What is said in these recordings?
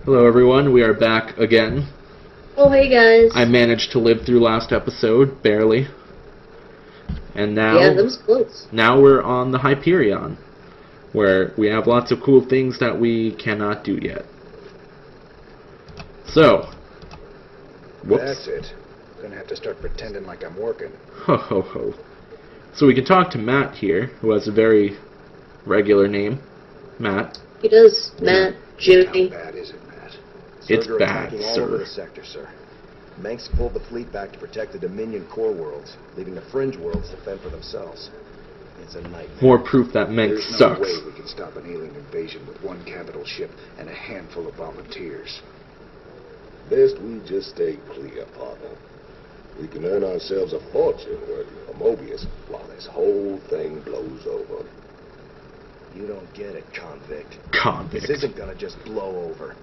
Hello everyone, we are back again. Oh, hey guys. I managed to live through last episode, barely. And now, yeah, that was close. Now we're on the Hyperion, where we have lots of cool things that we cannot do yet. So, whoops. That's it. Gonna have to start pretending like I'm working. Ho ho ho. So we can talk to Matt here, who has a very regular name. Matt. He does, Matt, Judy. How bad is it, Matt? It's Zerg are bad, attacking all sir. over the sector, sir. Manx pulled the fleet back to protect the Dominion core worlds, leaving the fringe worlds to fend for themselves. It's a nightmare. More proof that Manx There's sucks. no way we can stop an alien invasion with one capital ship and a handful of volunteers. Best we just stay clear, partner. We can earn ourselves a fortune working for Mobius while this whole thing blows over. You don't get it, convict. Convict. This isn't gonna just blow over.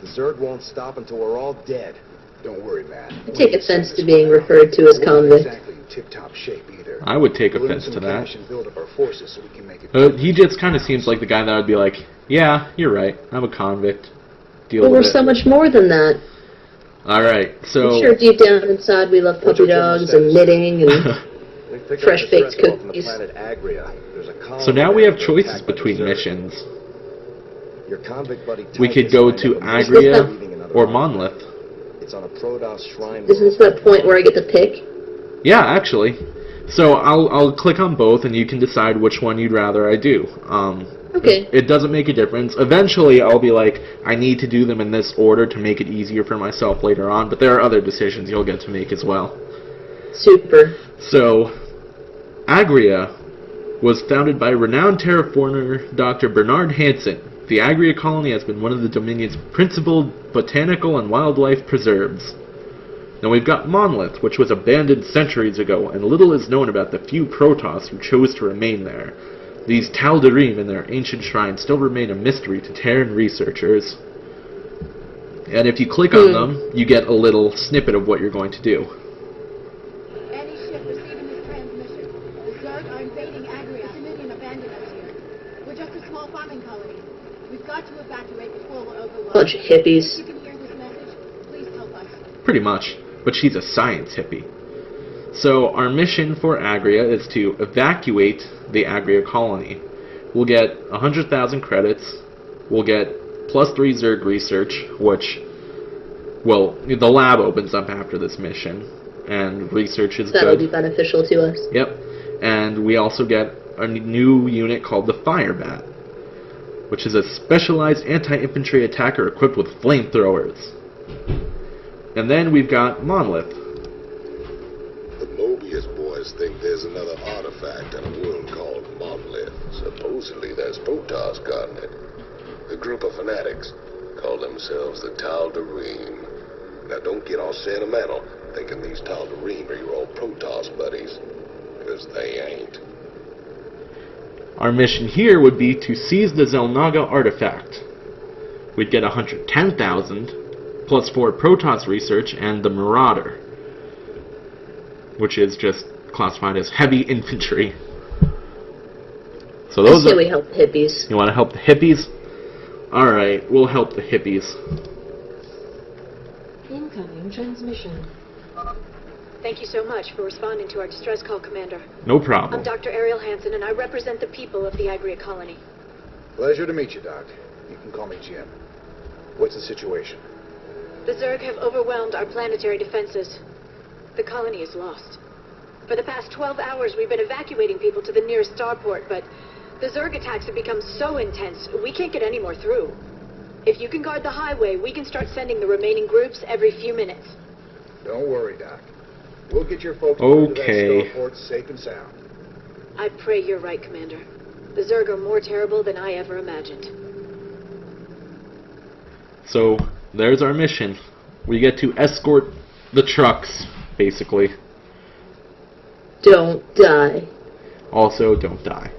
The Zerg won't stop until we're all dead. Don't worry, Matt. I take offense to being referred to as We're not convict. exactly in tip-top shape either. I would take We'll earn offense some to that. cash and build up our forces so we can make it. He just kind of seems like the guy that would be like, yeah, you're right, I'm a convict. Deal But we're with it. so much more than that. Alright, so... I'm sure deep down inside we love What's puppy your general dogs and status? knitting and We picked up fresh the baked stress ball from the cookies. planet Agria. There's a colony So now we there have that's choices attacked by the between Zerg. missions. Your convict buddy We Titus could go lined to up a mission Agria leaving another or artifact. Monolith. It's on a Protoss shrine. isn't this that point where I get to pick? Yeah, actually. So I'll click on both and you can decide which one you'd rather I do. Okay. It doesn't make a difference. Eventually I'll be like, I need to do them in this order to make it easier for myself later on, but there are other decisions you'll get to make as well. Super. So, Agria was founded by renowned terraformer Dr. Bernard Hansen. The Agria colony has been one of the Dominion's principal botanical and wildlife preserves. Then we've got Monolith, which was abandoned centuries ago, and little is known about the few Protoss who chose to remain there. These Tal'Darim and their ancient shrine still remain a mystery to Terran researchers. And if you click on them, you get a little snippet of what you're going to do. Any ship receiving this transmission. The Zerg are invading Agria. Dominion abandoned us here. We're just a small farming colony. We've got to evacuate before we're overwhelmed. Bunch of hippies. If you can hear this message, please help us. Pretty much. But she's a science hippie. So our mission for Agria is to evacuate the Agria colony. We'll get 100,000 credits. We'll get +3 Zerg research, which, well, the lab opens up after this mission, and research is That'll be good. beneficial to us. Yep. And we also get a new unit called the Firebat, which is a specialized anti-infantry attacker equipped with flamethrowers. And then we've got Monolith. The Mobius boys think there's another artifact in a world called Monolith. Supposedly there's Protoss guarding it. A group of fanatics call themselves the Tal'Darim. Now don't get all sentimental thinking these Tal'Darim are your old Protoss buddies, because they ain't. Our mission here would be to seize the Zelnaga artifact. We'd get 110,000, plus 4 Protoss research, and the Marauder, which is just classified as heavy infantry. So I those say are... we help hippies. You want to help the hippies? Alright, we'll help the hippies. Incoming transmission. Thank you so much for responding to our distress call, Commander. No I'm problem. Dr. Ariel Hansen, and I represent the people of the Agria colony. Pleasure to meet you, Doc. You can call me Jim. What's the situation? The Zerg have overwhelmed our planetary defenses. The colony is lost. For the past 12 hours, we've been evacuating people to the nearest starport, but the Zerg attacks have become so intense, we can't get any more through. If you can guard the highway, we can start sending the remaining groups every few minutes. Don't worry, Doc. We'll get your folks Okay. to that starport safe and sound. I pray you're right, Commander. The Zerg are more terrible than I ever imagined. So, there's our mission. We get to escort the trucks, basically. Don't die. Also, don't die.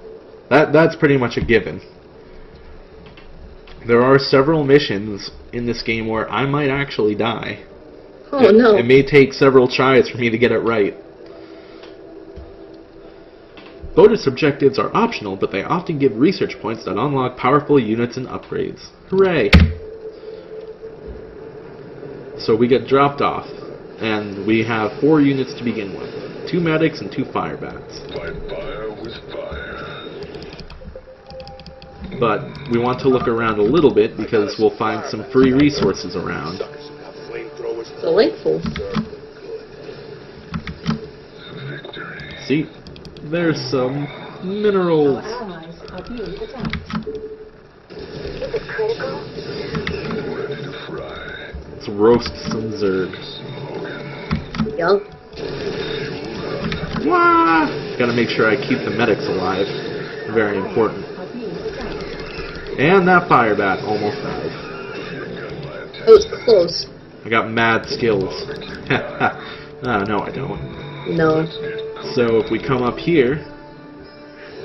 That's pretty much a given. There are several missions in this game where I might actually die. Oh no. It may take several tries for me to get it right. Bonus objectives are optional, but they often give research points that unlock powerful units and upgrades. Hooray! So we get dropped off, and we have 4 units to begin with. 2 medics and 2 fire bats. Fight fire with fire. But we want to look around a little bit because we'll find some free resources around. Delightful. See, there's some minerals. Allies are being attacked. Is it critical? Ready to fry. Let's roast some Zerg. Yup. Wah! Gotta make sure I keep the medics alive. Very important. Are being attacked. And that fire bat almost died. That was close. I got mad skills. No, I don't. No. So if we come up here,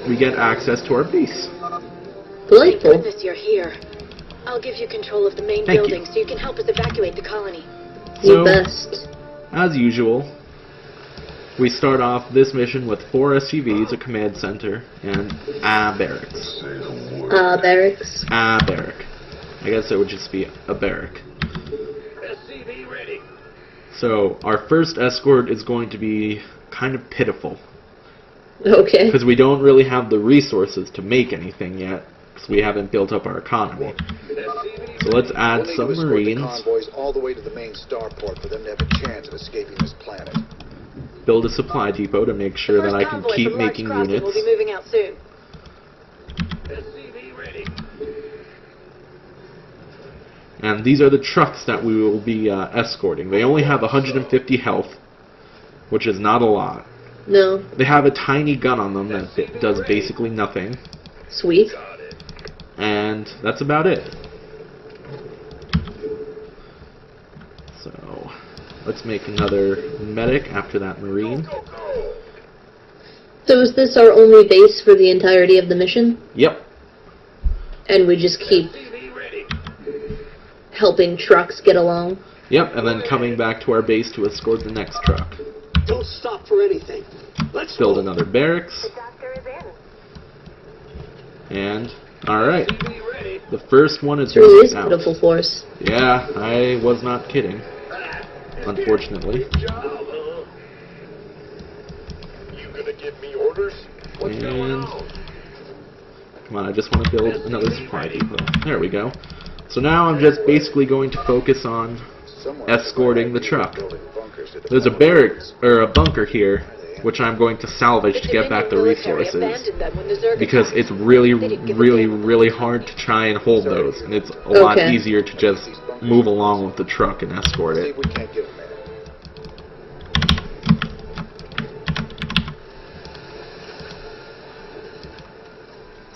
we get access to our base. Delightful. Goodness, you're here. I'll give you control of the main Thank building you. so you can help us evacuate the colony. You So- best. As usual, we start off this mission with 4 SUVs, a command center, and a barracks. Barracks. A barrack. I guess it would just be a barrack. SCV ready. So our first escort is going to be kind of pitiful, Okay. because we don't really have the resources to make anything yet, because we haven't built up our economy. So let's add We'll need to escort the submarines, convoys all the way to the main starport for them to have a chance of escaping this planet. build a supply depot to make sure that I can Convoy keep from Large making Crossing units. will be moving out soon. SCV ready. And these are the trucks that we will be escorting. They only have 150 health, which is not a lot. No. They have a tiny gun on them that does basically nothing, Sweet. and that's about it. So, let's make another medic after that marine. So is this our only base for the entirety of the mission? Yep. And we just keep SCV ready. helping trucks get along? Yep, and then coming back to our base to escort the next truck. Don't stop for anything. Let's Build another barracks. Doctor is in. And, alright. SCV ready. The first one is It really is out. pitiful for us. Yeah, I was not kidding. Unfortunately. Job, huh? You gonna give me orders? What's going And on? come on, I just want to build another supply depot. There we go. So now I'm just basically going to focus on escorting the truck. There's a barracks or a bunker here, which I'm going to salvage to get back the resources, because it's really, really, really hard to try and hold those, and it's a lot Okay. easier to just move along with the truck and escort see it. if we can't get them there.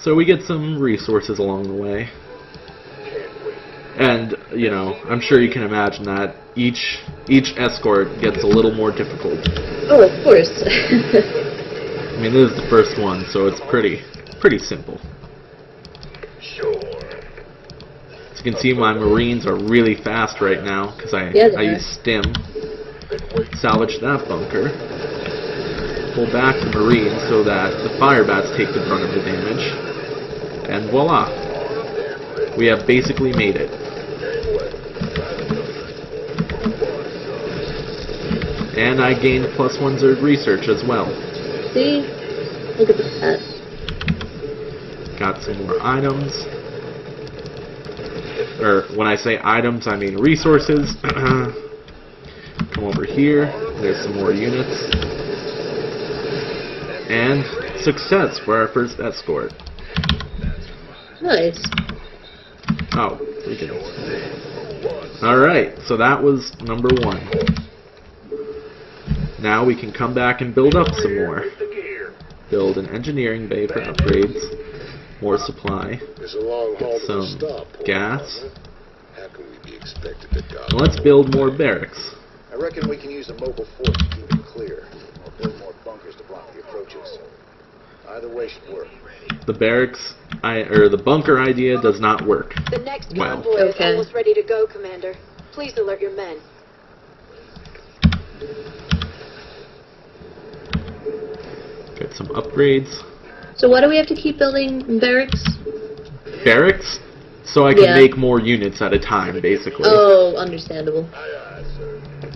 So we get some resources along the way. And, you know, I'm sure you can imagine that each escort gets a little more difficult. Oh, of course. I mean, this is the first one, so it's pretty simple. Sure. As you can see, my Marines are really fast right now, because I Yeah, they are. use stim. Salvage that bunker. Pull back the Marines so that the fire bats take the brunt of the damage. And voila! We have basically made it. And I gained +1 Zerg research as well. See? Look at that. Got some more items. Or when I say items, I mean resources. Come over here. There's some more units. And success for our first escort. Nice. Oh, freaking. Alright, so that was number 1. Now we can come back and build up some more. Build an engineering bay for upgrades. More supply. It's a long haul to the Some starport, gas. partner. How can we be expected to dock? And let's build more barracks. I reckon we can use a mobile force to keep it clear, or build more bunkers to block the approaches. Either way should work. The barracks, the bunker idea does not work. The next Well. convoy is Okay. almost ready to go, Commander. Please alert your men. Get some upgrades. So why do we have to keep building barracks? Barracks? So I can Yeah. make more units at a time, basically. Oh, understandable.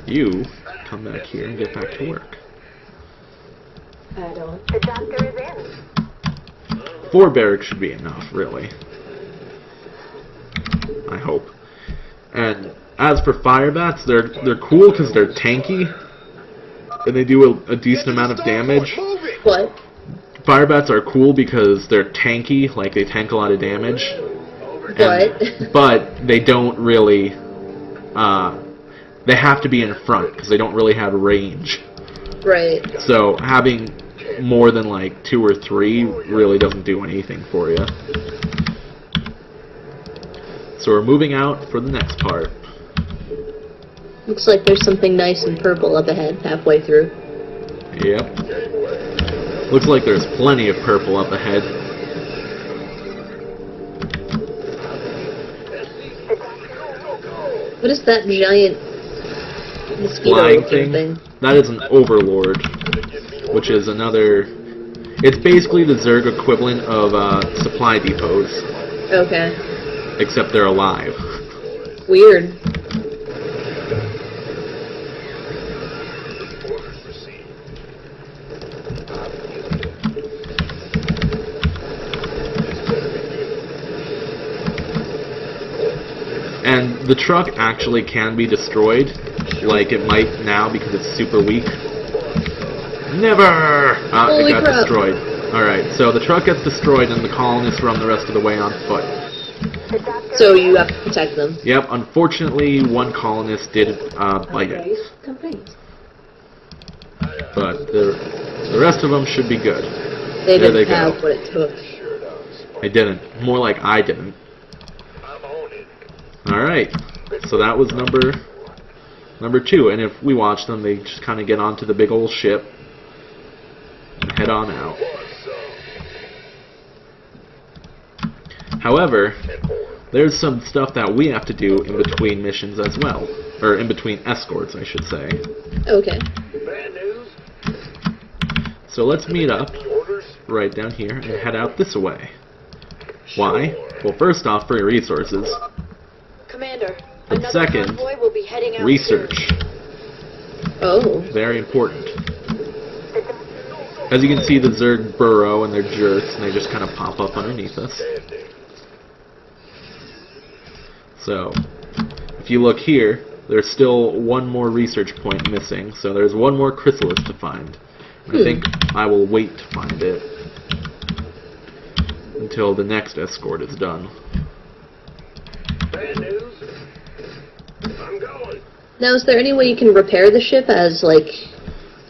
You come back here and get back to work. Add on. The doctor is in. 4 barracks should be enough, really. I hope. And as for fire bats, they're cool because they're tanky, and they do a decent amount of damage. What? Fire bats are cool because they're tanky, like they tank a lot of damage. But they don't really. They have to be in front because they don't really have range. Right. So having more than like 2 or 3 really doesn't do anything for you. So we're moving out for the next part. Looks like there's something nice and purple up ahead, halfway through. Yep. Looks like there's plenty of purple up ahead. What is that giant mosquito Flying looking thing? That is an overlord, which is another. It's basically the Zerg equivalent of supply depots, Okay. except they're alive. Weird. And the truck actually can be destroyed, like it might now because it's super weak. Never! Holy It got crap. destroyed. Alright, so the truck gets destroyed and the colonists run the rest of the way on foot. So you have to protect them. Yep, unfortunately one colonist did bite Upgrade it. complete. But the rest of them should be good. They There they didn't have go. what it took. I didn't. More like I didn't. Alright, so that was number 2, and if we watch them, they just kind of get onto the big old ship and head on out. However, there's some stuff that we have to do in between missions as well. Or in between escorts, I should say. Okay. So let's meet up right down here and head out this way. Why? Well, first off, for your resources. Commander, But another second, convoy will be heading out research. Oh. Very important. As you can see, the Zerg burrow and they're jerks, and they just kind of pop up underneath us. So, if you look here, there's still one more research point missing, so there's one more chrysalis to find. I think I will wait to find it until the next escort is done. Now, is there any way you can repair the ship as, like...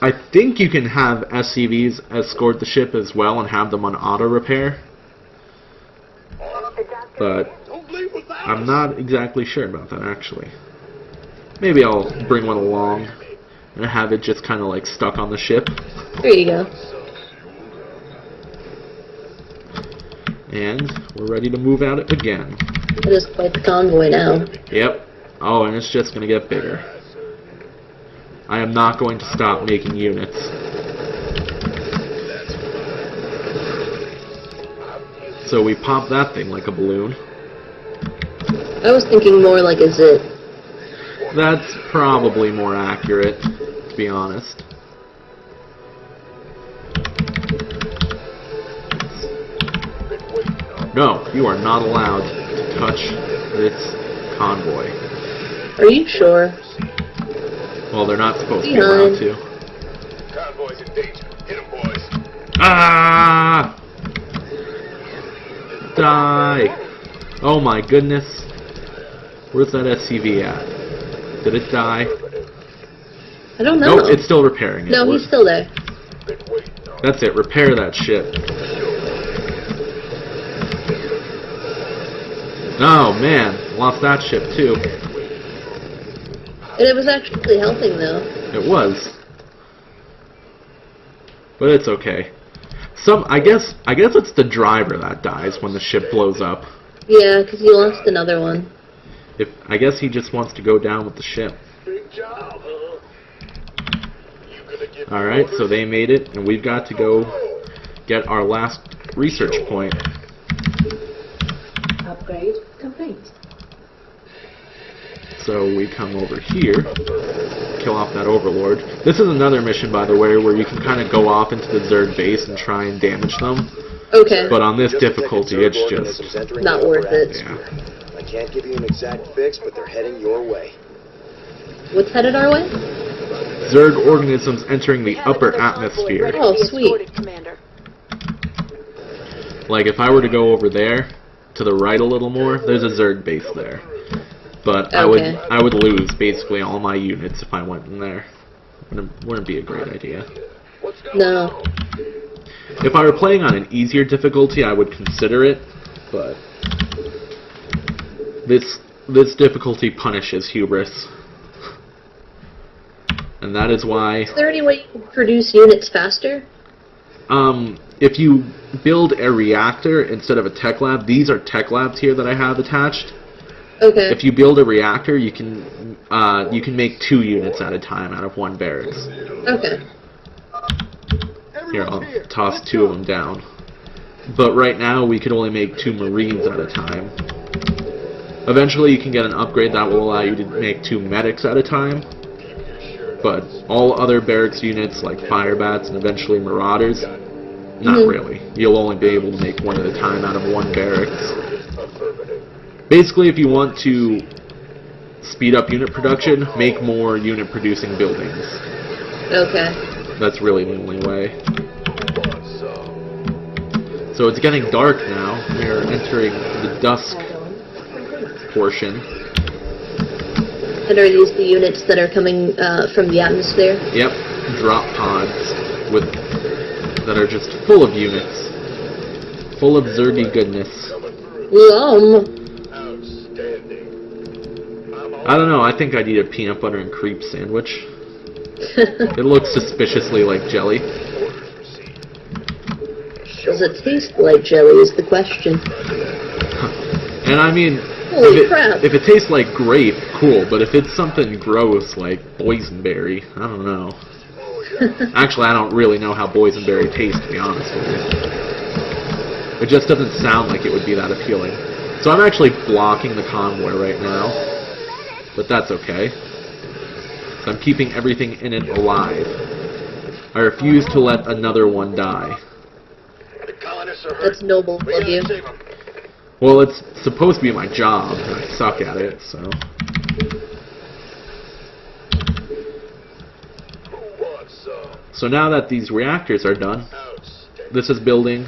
I think you can have SCVs escort the ship as well and have them on auto repair, but I'm not exactly sure about that actually. Maybe I'll bring one along and have it just kind of like stuck on the ship. There you go. And we're ready to move out again. It is quite the convoy now. Yep. Oh, and it's just going to get bigger. I am not going to stop making units. So we pop that thing like a balloon. I was thinking more like a zit. That's probably more accurate, to be honest. No, you are not allowed to touch this convoy. Are you sure? Well, they're not supposed to be allowed to. Convoy's in danger. Hit 'em, boys. Ah! Die! Oh my goodness. Where's that SCV at? Did it die? I don't know. Nope, it's still repairing it. No, he's still there. That's it, repair that ship. Oh man, lost that ship too. And it was actually helping, though. It was. But it's okay. I guess it's the driver that dies when the ship blows up. Yeah, because you lost another one. I guess he just wants to go down with the ship. Big job, huh? You gonna give me Alright, so orders? they made it, and we've got to go get our last research point. Upgrade Complete. So we come over here, kill off that Overlord. This is another mission, by the way, where you can kind of go off into the Zerg base and try and damage them. Okay. But on this Just difficulty, detected it's Zerg just organisms entering not the worth upper it. atmosphere. I can't give you an exact fix, but they're heading your way. What's headed our way? Zerg organisms entering the We have upper another convoy atmosphere. ready to Oh, be sweet. escorted, Commander. Like, if I were to go over there, to the right a little more, there's a Zerg base there. But Okay. I would lose basically all my units if I went in there. Wouldn't be a great idea. No. If I were playing on an easier difficulty, I would consider it, but this difficulty punishes hubris. And that is why, Is there any way you can produce units faster? if you build a reactor instead of a tech lab, these are tech labs here that I have attached. Okay. If you build a reactor, you can make 2 units at a time out of 1 barracks. Okay. Here, I'll toss 2 of them down. But right now, we could only make 2 Marines at a time. Eventually, you can get an upgrade that will allow you to make 2 medics at a time. But all other barracks units, like Firebats and eventually Marauders, not really. You'll only be able to make 1 at a time out of 1 barracks. Basically, if you want to speed up unit production, make more unit-producing buildings. Okay. That's really the only way. So it's getting dark now. We're entering the dusk portion. And are these the units that are coming from the atmosphere? Yep, drop pods that are just full of units. Full of Zergy goodness. Yum. I don't know, I think I'd eat a peanut butter and crepe sandwich. It looks suspiciously like jelly. Does it taste like jelly is the question. And I mean, Holy crap. if it tastes like grape, cool, but if it's something gross like boysenberry, I don't know. Actually, I don't really know how boysenberry tastes, to be honest with you. It just doesn't sound like it would be that appealing. So I'm actually blocking the convoy right now, but that's okay. So I'm keeping everything in it alive. I refuse to let another one die. That's noble of you. Well, it's supposed to be my job, and I suck at it, so... So now that these reactors are done, this is building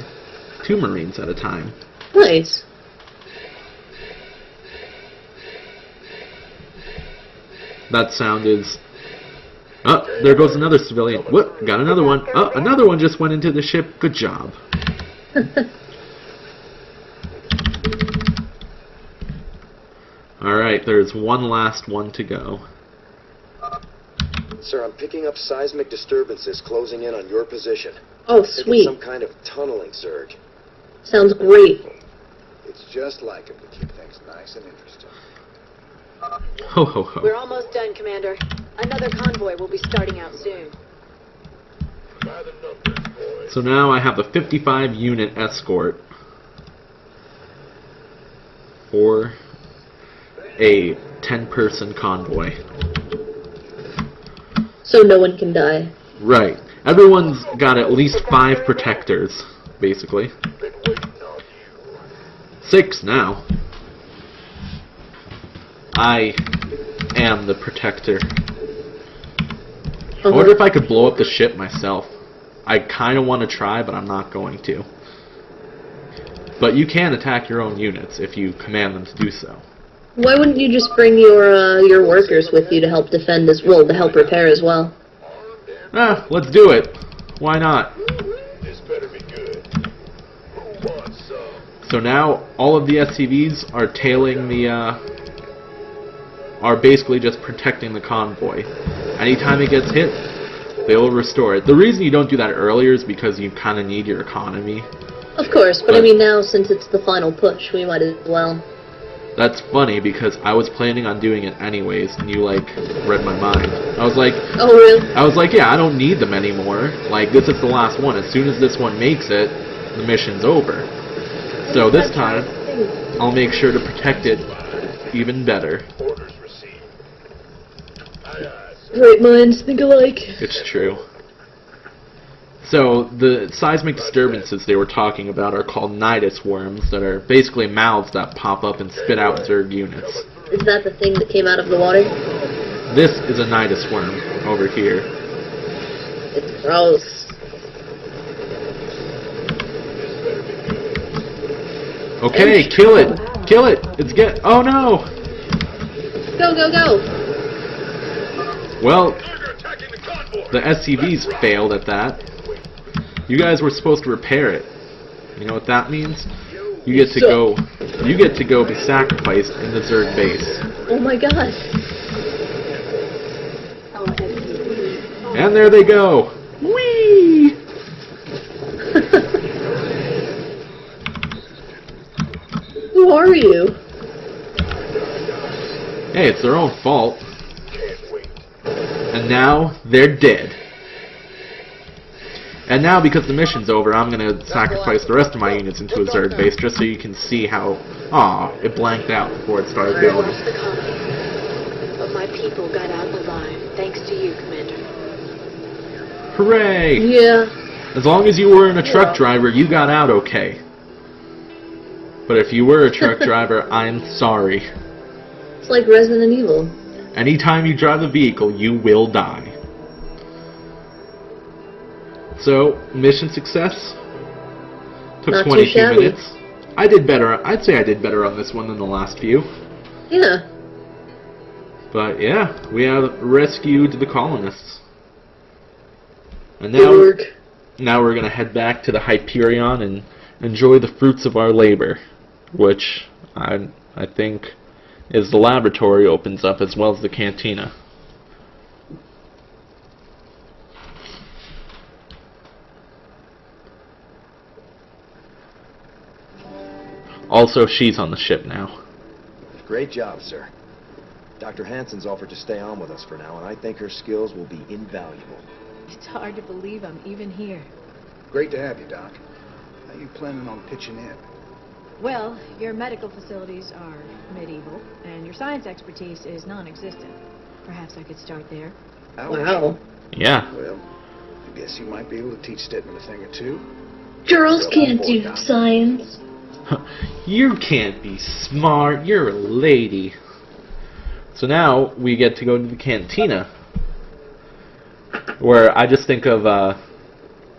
2 Marines at a time. Nice. That sound is... Oh, there goes another civilian. Whoop, got another one. Oh, another one just went into the ship. Good job. Alright, there's one last one to go. Sir, I'm picking up seismic disturbances closing in on your position. Oh, It's sweet. some kind of tunneling surge. Sounds great. It's just like him to keep things nice and interesting. Ho ho ho. We're almost done, Commander. Another convoy will be starting out soon. So now I have a 55 unit escort for a 10-person convoy. So no one can die. Right. Everyone's got at least 5 protectors, basically. 6 now. I am the protector. I wonder if I could blow up the ship myself. I kind of want to try, but I'm not going to. But you can attack your own units if you command them to do so. Why wouldn't you just bring your workers with you to help defend as well, to help repair as well? Ah, let's do it. Why not? This better be good. Who wants some? So now all of the SCVs are tailing the, are basically just protecting the convoy. Anytime it gets hit, they will restore it. The reason you don't do that earlier is because you kind of need your economy. Of course, but I mean now, since it's the final push, we might as well. That's funny because I was planning on doing it anyways, and you, like, read my mind. I was like, Oh, really? I was like, yeah, I don't need them anymore. Like, this is the last one. As soon as this one makes it, the mission's over. So this time, I'll make sure to protect it even better. Orders received. Aye, aye, sir. Great minds think alike. It's true. So, the seismic disturbances they were talking about are called nidus worms that are basically mouths that pop up and spit out Zerg units. Is that the thing that came out of the water? This is a nidus worm over here. It's gross. Okay, And- kill it! Kill it! It's oh no! Go, go, go! Well, They're attacking the convoy. the SCVs failed at that. You guys were supposed to repair it. You know what that means? You get to go be sacrificed in the Zerg base. Oh my god. And there they go! Whee! Who are you? Hey, it's their own fault. Can't wait. And now, they're dead. And now, because the mission's over, I'm gonna sacrifice the rest of my units into a Zerg base, just so you can see how... Aw, it blanked out before it started I going. lost the colony, but my people got out alive, thanks to you, Commander. Hooray! Yeah. As long as you weren't a truck driver, you got out okay. But if you were a truck driver, I'm sorry. It's like Resident Evil. Anytime you drive a vehicle, you will die. So, mission success. Took Not too 22 shabby. minutes. I did better. I'd say I did better on this one than the last few. Yeah. But yeah, we have rescued the colonists. And Good work. now we're gonna head back to the Hyperion and enjoy the fruits of our labor, which I think is the laboratory opens up as well as the cantina. Also, she's on the ship now. Great job, sir. Dr. Hansen's offered to stay on with us for now, and I think her skills will be invaluable. It's hard to believe I'm even here. Great to have you, Doc. How you planning on pitching in? Well, your medical facilities are medieval, and your science expertise is non-existent. Perhaps I could start there. Ouch. Wow. Yeah. Well, I guess you might be able to teach Stedman a thing or two. Girls Go on can't board, do Doc. science. You can't be smart. You're a lady. So now we get to go to the cantina, where I just think of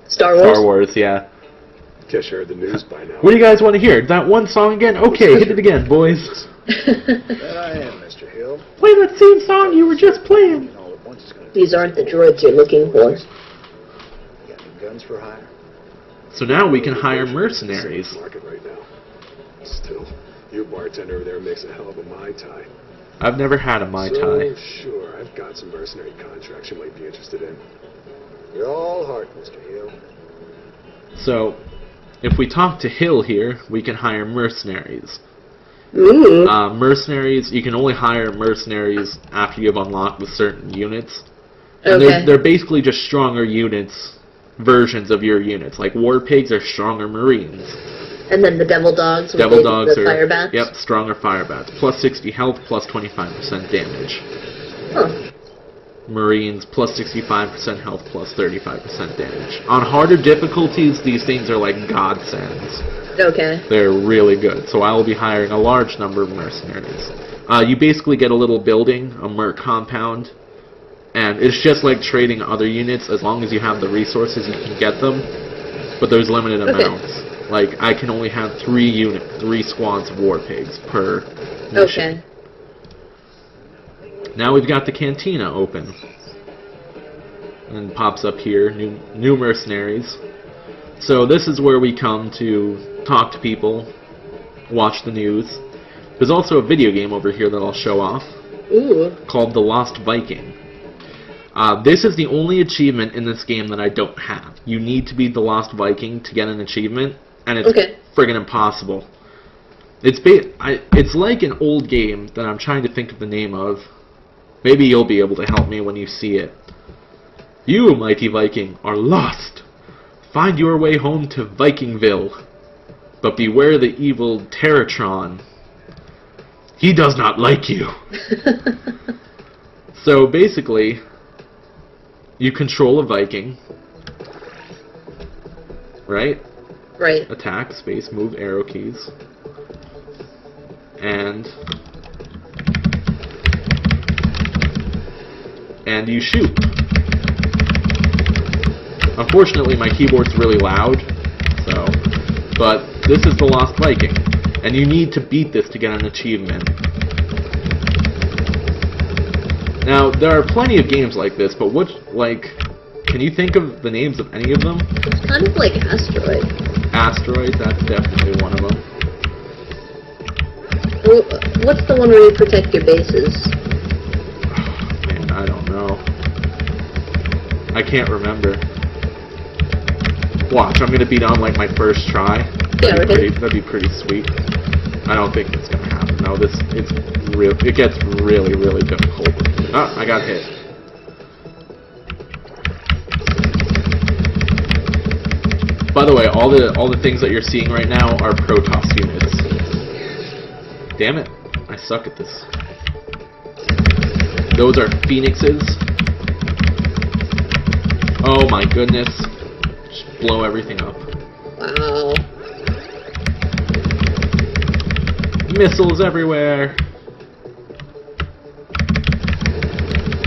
Star Wars? Star Wars. Yeah. Guess you heard the news by now. What do you guys want to hear? That one song again? Okay, hit it again, boys. That I am, Mr. Hill. Play that same song you were just playing. And all at once is gonna These aren't the droids you're looking for. You got any guns for hire? So now we can hire mercenaries. Market right now. Still, your bartender over there makes a hell of a Mai Tai. I've never had a Mai Tai. So, sure, I've got some mercenary contracts you might be interested in. You're all heart, Mr. Hill. So, if we talk to Hill here, we can hire mercenaries. Ooh. Mercenaries, you can only hire mercenaries after you've unlocked with certain units. And Okay. they're basically just stronger units, versions of your units. Like War Pigs are stronger Marines. And then the Devil Dogs with Devil Dogs the are fire bats? Yep, stronger fire bats. Plus 60 health, plus 25% damage. Huh. Marines plus 65% health, plus 35% damage. On harder difficulties, these things are like godsends. Okay. They're really good. So I will be hiring a large number of mercenaries. You basically get a little building, a merc compound, and it's just like trading other units. As long as you have the resources, you can get them. But there's limited Okay. amounts. Like, I can only have 3 squads of War Pigs per mission. Okay. Now we've got the cantina open. And it pops up here, new mercenaries. So this is where we come to talk to people, watch the news. There's also a video game over here that I'll show off, Ooh. called The Lost Viking. This is the only achievement in this game that I don't have. You need to be the Lost Viking to get an achievement, and it's Okay. friggin' impossible. It's like an old game that I'm trying to think of the name of. Maybe you'll be able to help me when you see it. You, mighty Viking, are lost. Find your way home to Vikingville. But beware the evil Terratron. He does not like you. So basically, you control a Viking, right? Right. Attack, space, move, arrow keys. And you shoot. Unfortunately, my keyboard's really loud, but this is the Lost Viking, and you need to beat this to get an achievement. Now, there are plenty of games like this, but can you think of the names of any of them? It's kind of like Asteroid. Asteroid, that's definitely one of them. What's the one where you protect your bases? Man, I don't know. I can't remember. Watch, I'm gonna beat on like my first try. Yeah, right. That'd be pretty sweet. I don't think it's gonna happen. No, it gets really, really difficult. Ah, I got hit. By the way, all the things that you're seeing right now are Protoss units. Damn it, I suck at this. Those are Phoenixes. Oh my goodness. Just blow everything up. Wow. Missiles everywhere.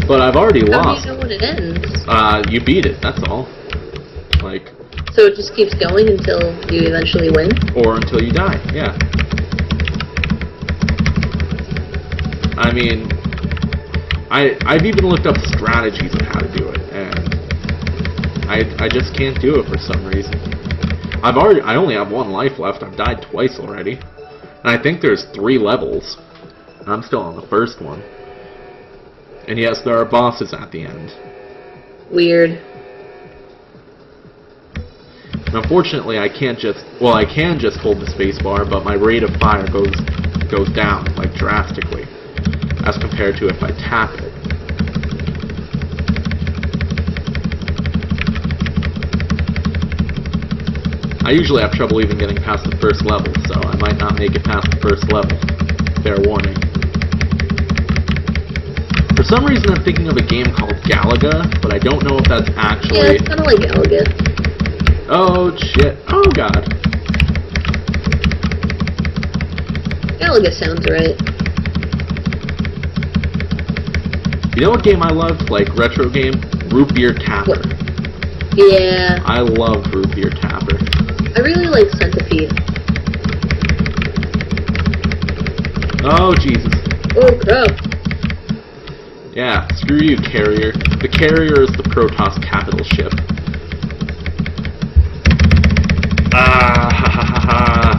But I've already lost. How do you know when it ends? You beat it, that's all. So it just keeps going until you eventually win? Or until you die, yeah. I mean, I've even looked up strategies of how to do it, and I just can't do it for some reason. I only have 1 life left. I've died twice already. And I think there's 3 levels. I'm still on the first one. And yes, there are bosses at the end. Weird. And unfortunately, I can just hold the spacebar, but my rate of fire goes down, like, drastically, as compared to if I tap it. I usually have trouble even getting past the first level, so I might not make it past the first level. Fair warning. For some reason I'm thinking of a game called Galaga, but I don't know if that's actually... Yeah, it's kind of like Galaga. Oh, shit. Oh, God. Galaga sounds right. You know what game I loved? Like, retro game? Root Beer Tapper. What? Yeah. I love Root Beer Tapper. I really like Centipede. Oh, Jesus. Oh, crap. Yeah, screw you, Carrier. The Carrier is the Protoss capital ship. Ah, ha ha ha ha.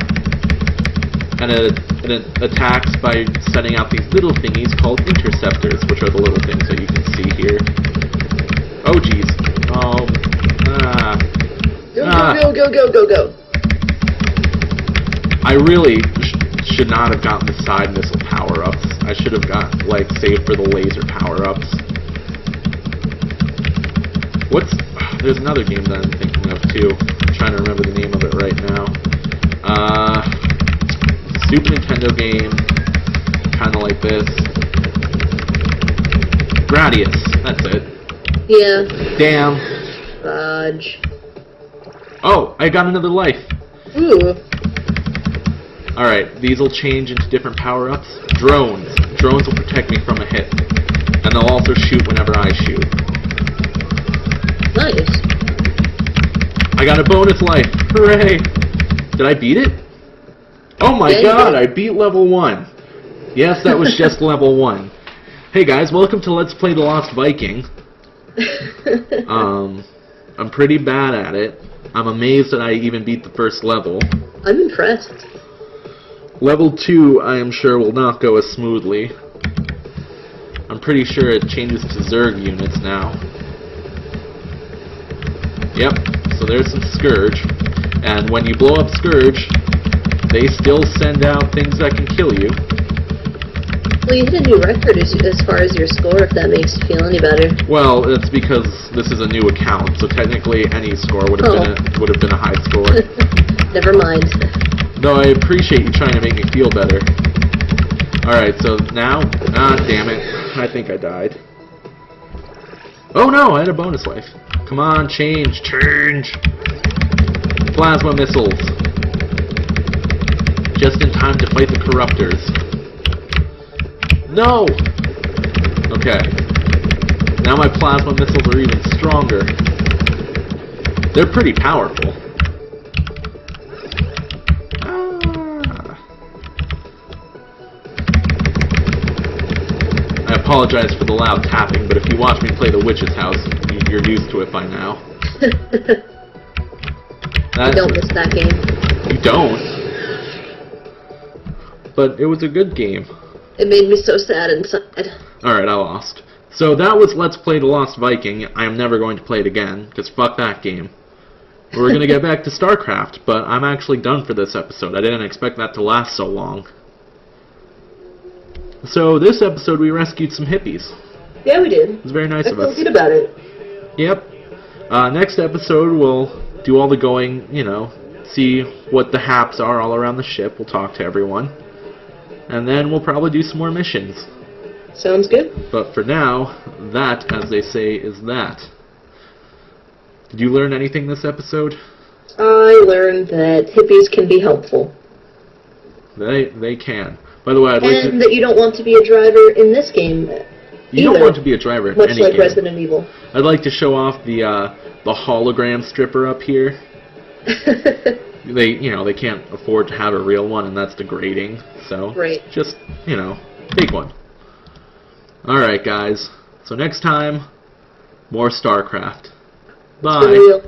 And it attacks by sending out these little thingies called interceptors, which are the little things that you can see here. Oh, jeez. Oh, Go. I really should not have gotten the side missile power-ups. I should have got, like, saved for the laser power-ups. There's another game that I'm thinking of, too. I'm trying to remember the name of it right now. Super Nintendo game, kind of like this. Gradius, that's it. Yeah. Damn. Fudge. Oh, I got another life. Ooh. Alright, these will change into different power-ups. Drones. Drones will protect me from a hit. And they'll also shoot whenever I shoot. Nice. I got a bonus life. Hooray! Did I beat it? Oh my god, I beat level 1. Yes, that was just level 1. Hey guys, welcome to Let's Play The Lost Viking. I'm pretty bad at it. I'm amazed that I even beat the first level. I'm impressed. Level 2, I am sure, will not go as smoothly. I'm pretty sure it changes to Zerg units now. Yep, so there's some Scourge. And when you blow up Scourge, they still send out things that can kill you. Well, you hit a new record as far as your score, if that makes you feel any better. Well, it's because this is a new account, so technically any score would have been a high score. Never mind. Though I appreciate you trying to make me feel better. Alright, so now... Ah, damn it. I think I died. Oh no, I had a bonus life. Come on, change, change! Plasma missiles. Just in time to fight the corruptors. No! Okay. Now my plasma missiles are even stronger. They're pretty powerful. I apologize for the loud tapping, but if you watch me play The Witch's House, you're used to it by now. I don't miss that game. You don't? But it was a good game. It made me so sad inside. Alright, I lost. So that was Let's Play The Lost Viking. I am never going to play it again, because fuck that game. We're going to get back to StarCraft, but I'm actually done for this episode. I didn't expect that to last so long. So this episode we rescued some hippies. Yeah, we did. It was very nice of us. I feel good about it. Yep. Next episode we'll do all the going, you know, see what the haps are all around the ship. We'll talk to everyone. And then we'll probably do some more missions. Sounds good. But for now, that, as they say, is that. Did you learn anything this episode? I learned that hippies can be helpful. They can. By the way, I'd like to... And that you don't want to be a driver in this game You don't want to be a driver in much any like game. Resident Evil. I'd like to show off the hologram stripper up here. They can't afford to have a real one, and that's degrading. So, right. Just, fake one. Alright, guys. So next time, more StarCraft. Bye.